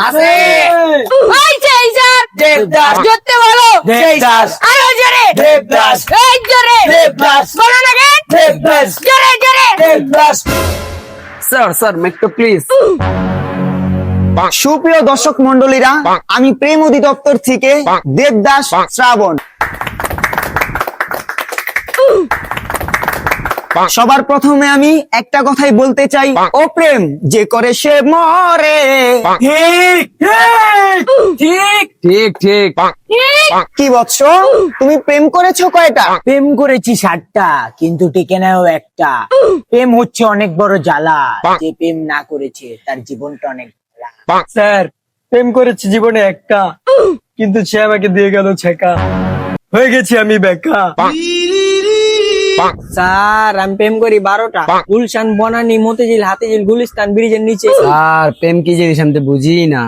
আছে ওই সেই স্যার দেবদাস জোরতে বলো দেবদাস আরো জোরে দেবদাস এই জোরে দেবদাস বলো না কেন দেবদাস জোরে জোরে দেবদাস। Sir মেকটা please. সুপ্রিয় দর্শক মন্ডলীরা, আমি প্রেম অধিদপ্তর থেকে দেবদাস শ্রাবণ। সবার প্রথমে আমি একটা কথাই বলতে চাই, ও প্রেম যে করে সে মরে। ঠিক ঠিক ঠিক ঠিক কি বৎস, তুমি প্রেম করেছো কয়টা? প্রেম করেছি 60টা, কিন্তু টিকে নেও একটা। প্রেম হচ্ছে অনেক বড় জ্বালা, যে প্রেম না করেছে তার জীবনটা অনেক জ্বালা। স্যার প্রেম করেছি জীবনে একটা, কিন্তু সে আমাকে দিয়ে গেল ছেকা, হয়ে গেছি আমি বেকা। স্যার আমি প্রেম করি 12টা, গুলশান, বনানী, মতিঝিল, হাতিঝিল, গুলিস্তান, ব্রিজের নিচে। স্যার প্রেম কি জিনিস আমি তো বুঝি না।